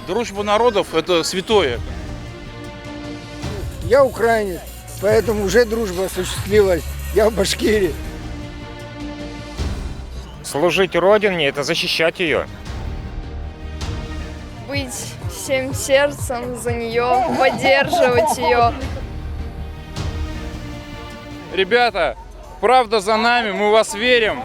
Дружба народов – это святое. Я украинец, поэтому уже дружба осуществилась. Я в Башкирии. Служить Родине – это защищать ее. Быть всем сердцем за нее, поддерживать ее. Ребята, правда за нами, мы в вас верим.